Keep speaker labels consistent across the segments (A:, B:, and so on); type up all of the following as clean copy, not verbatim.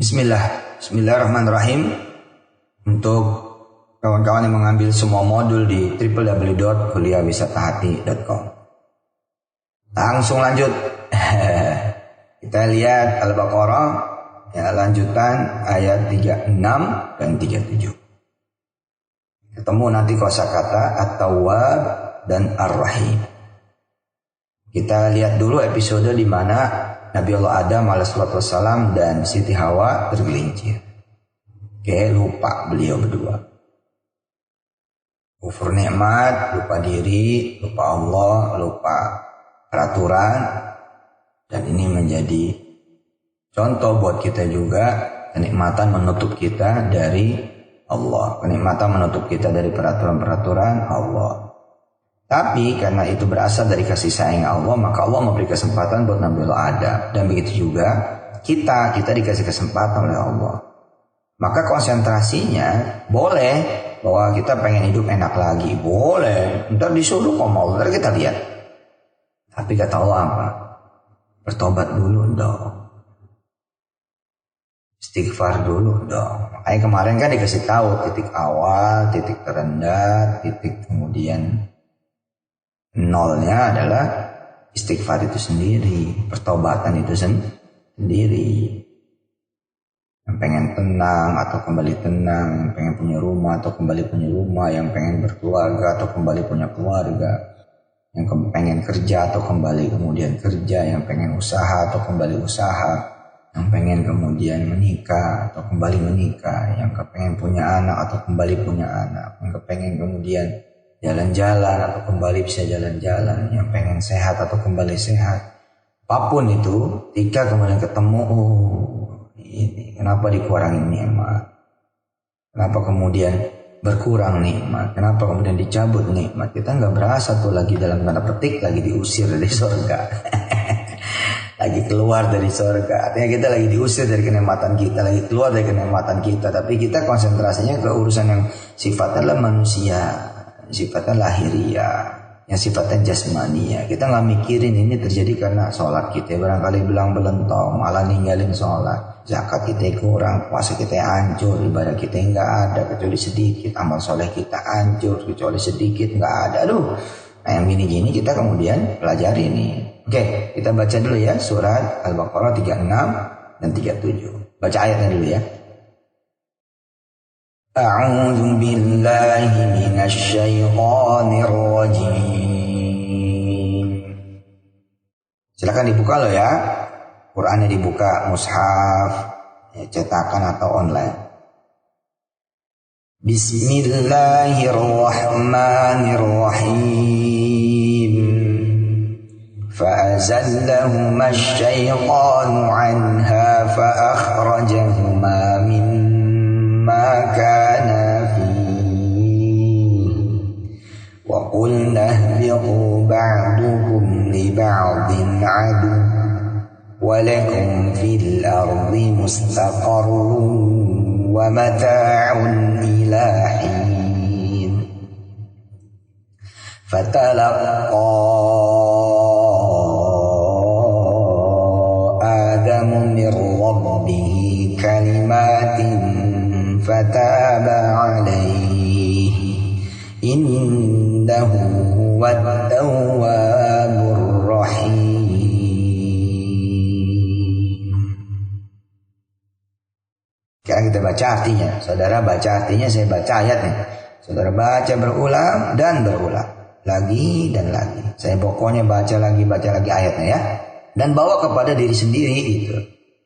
A: Bismillahirrahmanirrahim. Untuk kawan-kawan yang mengambil semua modul di www.kuliahwisatahati.com. Langsung lanjut. Kita lihat Al-Baqarah ya, lanjutan ayat 36 dan 37. Ketemu nanti kosakata At-Tawwab dan Ar-Rahim. Kita lihat dulu episode di mana Nabi Allah Adam alaihissalam dan Siti Hawa tergelincir. Oke, lupa beliau berdua. Kufur nikmat, lupa diri, lupa Allah, lupa peraturan. Dan ini menjadi contoh buat kita juga, kenikmatan menutup kita dari Allah. Kenikmatan menutup kita dari peraturan-peraturan Allah. Tapi karena itu berasal dari kasih sayang Allah, maka Allah memberi kesempatan buat Nabi Allah Adam. Dan begitu juga kita dikasih kesempatan oleh Allah. Maka konsentrasinya boleh bahwa kita pengen hidup enak lagi. Boleh. Ntar disuruh kok mau. Ntar kita lihat. Tapi kata Allah apa? Bertobat dulu dong. Istighfar dulu dong. Makanya kemarin kan dikasih tahu titik awal, titik terendah, titik kemudian nolnya adalah istighfar itu sendiri, pertobatan itu sendiri. Yang pengen tenang atau kembali tenang, yang pengen punya rumah atau kembali punya rumah, yang pengen berkeluarga atau kembali punya keluarga, yang pengen kerja atau kembali kemudian kerja, yang pengen usaha atau kembali usaha, yang pengen kemudian menikah atau kembali menikah, yang kepengen punya anak atau kembali punya anak, yang kepengen kemudian jalan-jalan atau kembali bisa jalan-jalan, yang pengen sehat atau kembali sehat. Apapun itu, ketika kemudian ketemu, ini kenapa dikurangin nikmat? Kenapa kemudian berkurang nikmat? Kenapa kemudian dicabut nikmat? Kita nggak berasa tuh lagi dalam tanda petik lagi diusir dari surga. Lagi keluar dari surga. Artinya kita lagi diusir dari kenikmatan kita, lagi keluar dari kenikmatan kita. Tapi kita konsentrasinya ke urusan yang sifatnya adalah manusia, sifatnya lahiriah, yang sifatnya jasmania. Kita nggak mikirin ini terjadi karena sholat kita barangkali belang belentong, malah ninggalin sholat. Zakat kita kurang, puasa kita hancur, ibadah kita nggak ada kecuali sedikit, amal soleh kita hancur kecuali sedikit, nggak ada. Aduh, nah yang gini-gini kita kemudian pelajari nih. Oke, kita baca dulu ya surat Al-Baqarah 36 dan 37. Baca ayatnya dulu ya. A'udzu billahi minasy syaithanir rajim. Silakan dibuka loh ya. Qur'annya dibuka, mushaf, ya, cetakan atau online. Bismillahirrahmanirrahim. Fa'azallahuma asy-syaitanu 'anha fa'akhrajahuma mimma kana fihi. Wa qulna ihbitu ba'dukum li ba'din 'adu. Walakum fil ardi mustaqarrun wa mata'un ila hin. Fatalaqa Adamu min rabbihi kalimatin fataba alaihi innahu huwat tawwabur rahim. Sekarang kita baca artinya. Saudara baca artinya, saya baca ayatnya. Saudara baca berulang dan berulang. Lagi dan lagi. Saya pokoknya baca lagi ayatnya ya. Dan bawa kepada diri sendiri itu.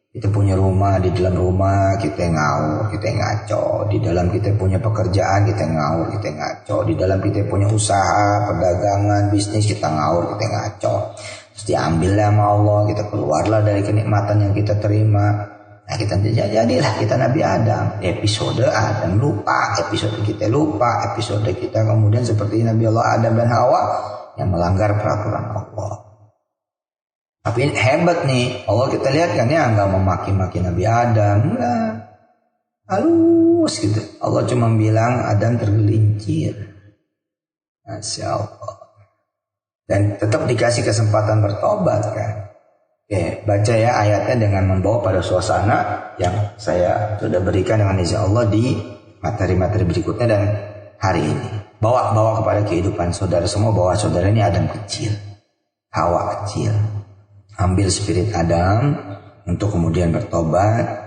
A: Kita punya rumah, di dalam rumah kita ngawur, kita ngaco. Di dalam kita punya pekerjaan, kita ngawur, kita ngaco. Di dalam kita punya usaha, perdagangan, bisnis, kita ngawur, kita ngaco. Terus diambillah sama Allah, kita keluarlah dari kenikmatan yang kita terima. Nah kita jadilah kita Nabi Adam. Episode Adam lupa, episode kita lupa, episode kita kemudian seperti Nabi Allah Adam dan Hawa yang melanggar peraturan Allah. Tapi hebat nih, Allah kita lihat kan ya nggak memaki-maki Nabi Adam, enggak, halus gitu. Allah cuma bilang Adam tergelincir, Masya Allah. Dan tetap dikasih kesempatan bertobat kan. Oke, baca ya ayatnya dengan membawa pada suasana yang saya sudah berikan dengan izin Allah di materi-materi berikutnya dan hari ini. Bawa kepada kehidupan saudara semua bahwa saudara ini Adam kecil, Hawa kecil. Ambil spirit Adam untuk kemudian bertobat,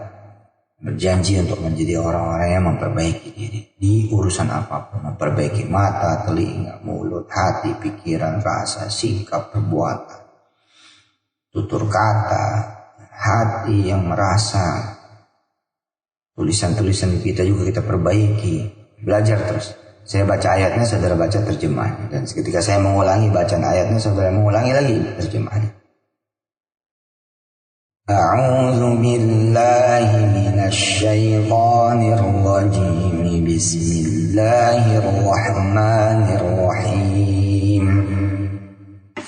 A: berjanji untuk menjadi orang-orang yang memperbaiki diri di urusan apapun, memperbaiki mata, telinga, mulut, hati, pikiran, rasa, sikap, perbuatan, tutur kata, hati yang merasa. Tulisan-tulisan kita juga kita perbaiki, belajar terus. Saya baca ayatnya, saudara baca terjemahnya, dan ketika saya mengulangi bacaan ayatnya, saudara mengulangi lagi terjemahnya. A'udzu billahi minasy syaithanir rajim. Bismillahirrahmanirrahim.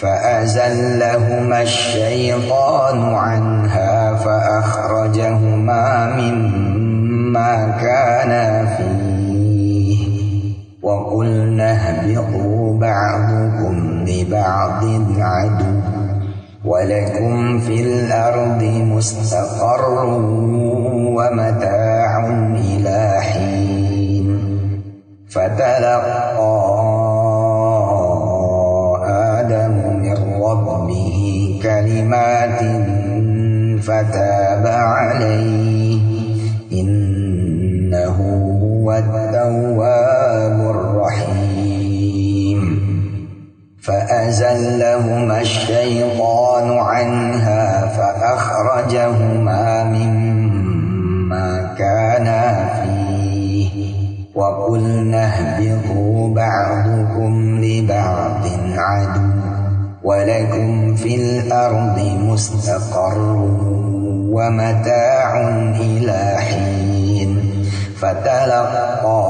A: فأزلهما الشيطان عنها فأخرجهما مما كانا فيه وقلنا اهبطوا بعضكم لبعض عدو ولكم في الأرض مستقر ومتاع إلى حين فتلقى ربه كلمات فتاب عليه إنه هو التواب الرحيم فأزلهما الشيطان عنها فأخرجهما مما كانا فيه وقلنا اهبطوا بعضكم لبعض عدو ولكم في الأرض مستقر ومتاع إلى حين فتلقى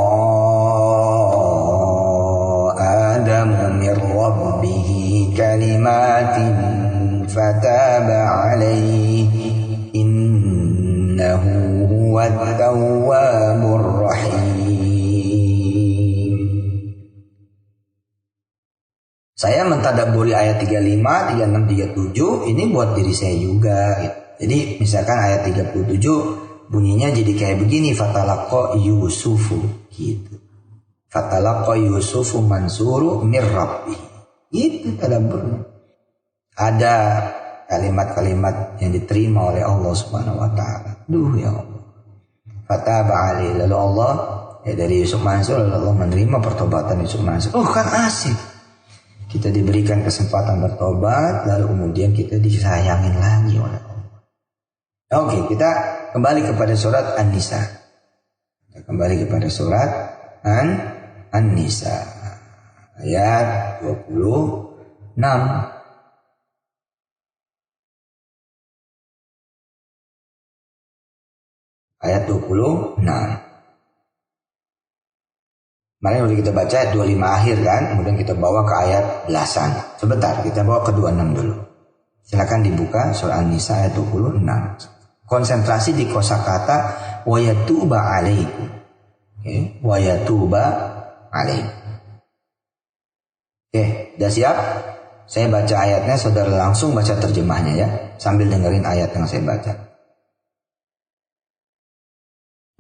A: آدم من ربه كلمات فتاب عليه إنه هو التواب الرحيم. Saya mentadaburi ayat 35, 36, 37 ini buat diri saya juga gitu. Jadi misalkan ayat 37 bunyinya jadi kayak begini, fatalaqqa Yusufu gitu. Fatalaqqa Yusufu mansuru mir rabbih. Itu tadaburnya. Ada kalimat-kalimat yang diterima oleh Allah Subhanahu wa taala. Duh ya Allah. Fataba alaihi, lalu Allah dari Yusuf Mansur, lalu Allah menerima pertobatan Yusuf Mansur. Oh kan asik. Kita diberikan kesempatan bertobat, lalu kemudian kita disayangin lagi oleh Allah. Oke, kita kembali kepada surat An-Nisa. Kita kembali kepada surat An-Nisa. Ayat 26. Ayat 26. Kemarin udah kita baca ayat 25 akhir kan, kemudian kita bawa ke ayat belasan. Sebentar, kita bawa ke 26 dulu. Silakan dibuka surah An-Nisa ayat 26. Konsentrasi di kosakata wa yatuba alaikum. Oke, wa yatuba alaikum. Oke, udah siap? Saya baca ayatnya, saudara langsung baca terjemahnya ya, sambil dengerin ayat yang saya baca.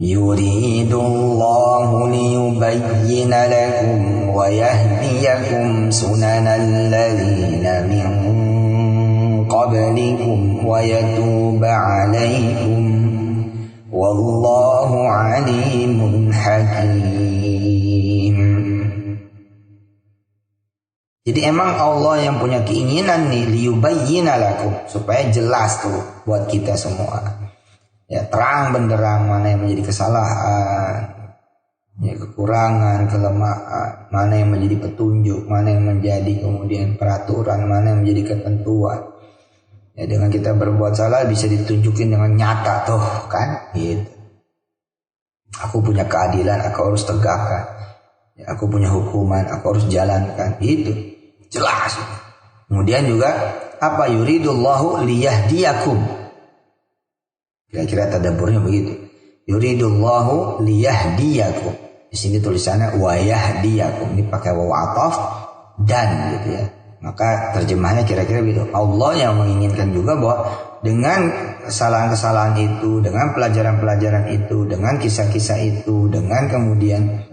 A: Yuridullahu liyubayyina lakum wa yahdiyakum sunanal ladzina min qablikum wa yatuba 'alaikum wallahu 'alimun hakim. Jadi emang Allah yang punya keinginan nih liyubayyina lakum, supaya jelas tuh buat kita semua. Ya, terang benderang mana yang menjadi kesalahan, ya, kekurangan, kelemahan, mana yang menjadi petunjuk, mana yang menjadi kemudian peraturan, mana yang menjadi ketentuan. Ya, dengan kita berbuat salah bisa ditunjukin dengan nyata tuh kan, gitu. Aku punya keadilan, aku harus tegakkan. Ya, aku punya hukuman, aku harus jalankan. Itu jelas. Kemudian juga apa, yuridullahu liyahdiyakum. Kira-kira tadaburnya begitu. Yuridullahu liyahdiyakum. Di sini tulisannya wa yahdiyakum. Ini pakai waw ataf dan gitu ya. Maka terjemahnya kira-kira begitu. Allah yang menginginkan juga bahwa dengan kesalahan-kesalahan itu, dengan pelajaran-pelajaran itu, dengan kisah-kisah itu, dengan kemudian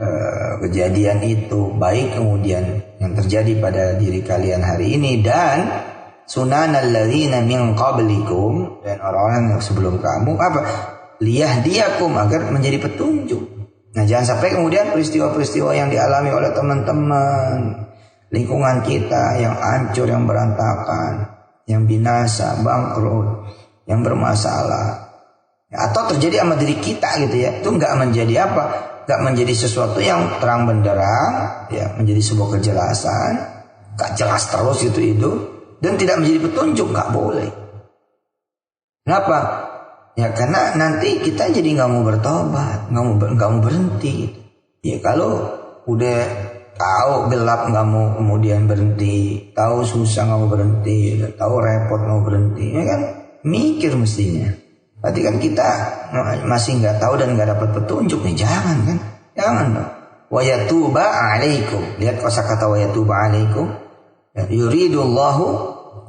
A: kejadian itu, baik kemudian yang terjadi pada diri kalian hari ini dan sunanal ladzina min qablikum, dan orang-orang yang sebelum kamu, apa? Liyahdiyakum, agar menjadi petunjuk. Nah, jangan sampai kemudian peristiwa-peristiwa yang dialami oleh teman-teman, lingkungan kita yang hancur, yang berantakan, yang binasa, bangkrut, yang bermasalah, atau terjadi sama diri kita gitu ya, itu nggak menjadi apa? Nggak menjadi sesuatu yang terang benderang, ya, menjadi sebuah kejelasan, nggak jelas terus itu, dan tidak menjadi petunjuk, nggak boleh. Kenapa? Ya karena nanti kita jadi nggak mau bertobat, nggak mau berhenti. Ya kalau udah tahu gelap nggak mau kemudian berhenti, tahu susah nggak mau berhenti, tahu repot nggak mau berhenti, ya kan mikir mestinya. Berarti kan kita masih nggak tahu dan nggak dapat petunjuk nih, jangan kan, jangan dong. Wa yatuba alaikum, lihat kosakata wa yatuba alaikum. Yuridullahu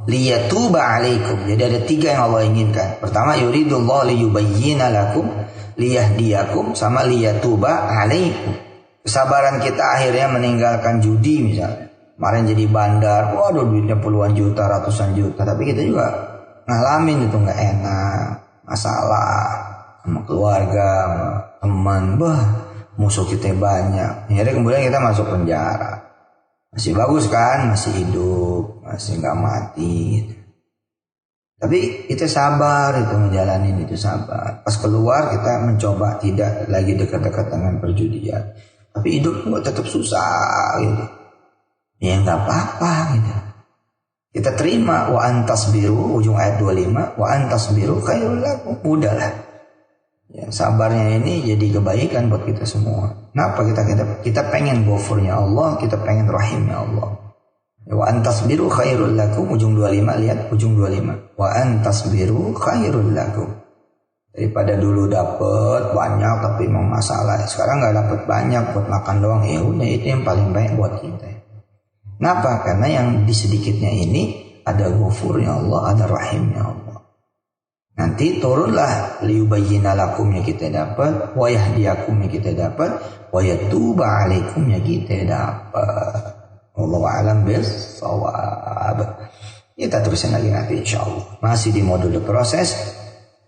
A: liyatuba alaikum. Jadi ada 3 yang Allah inginkan. Pertama, yuridullahu liyubayyina lakum, liyahdiyakum, sama liyatuba alaikum. Kesabaran kita akhirnya meninggalkan judi misalnya. Kemarin jadi bandar, waduh duitnya puluhan juta, ratusan juta. Tapi kita juga ngalamin itu nggak enak, masalah sama keluarga, sama teman, musuh kita banyak. Akhirnya kemudian kita masuk penjara. Masih bagus kan, masih hidup, masih nggak mati. Tapi kita sabar itu ngejalanin itu, sabar. Pas keluar kita mencoba tidak lagi dekat-dekat dengan perjudian. Tapi hidup kok tetap susah gitu. Ya nggak apa-apa gitu. Kita terima, wa antasbiru, ujung ayat 25, wa antasbiru khairul lakum, udahlah. Ya, sabarnya ini jadi kebaikan buat kita semua. Kenapa kita pengen ghafurnya Allah, kita pengen rahimnya Allah. Ya, wa antasbiru khairul lakum, ujung 25, lihat ujung 25. Wa antasbiru khairul lakum. Daripada dulu dapat banyak tapi memang masalah. Sekarang nggak dapat banyak buat makan doang. Ya udah, itu yang paling baik buat kita. Kenapa? Karena yang di sedikitnya ini ada ghafurnya Allah, ada rahimnya Allah. Nanti turunlah liyubayyina lakumnya kita dapat, wa yahdiyakumnya kita dapat, wa yatuba alaikumnya kita dapat. Wallahu a'lam bis-shawab. Kita terusin lagi nanti insyaallah. Masih di modul proses.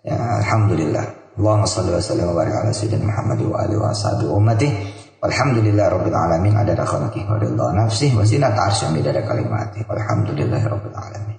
A: Ya, alhamdulillah. Allahumma shalli wa sallim wa barik ala sayyidina Muhammad wa alihi wa sahbihi ummatihi. Walhamdulillah rabbil alamin, adada khalqihi wa ridha nafsihi wa zinata arsyihi, midada kalimatihi. Walhamdulillah rabbil alamin.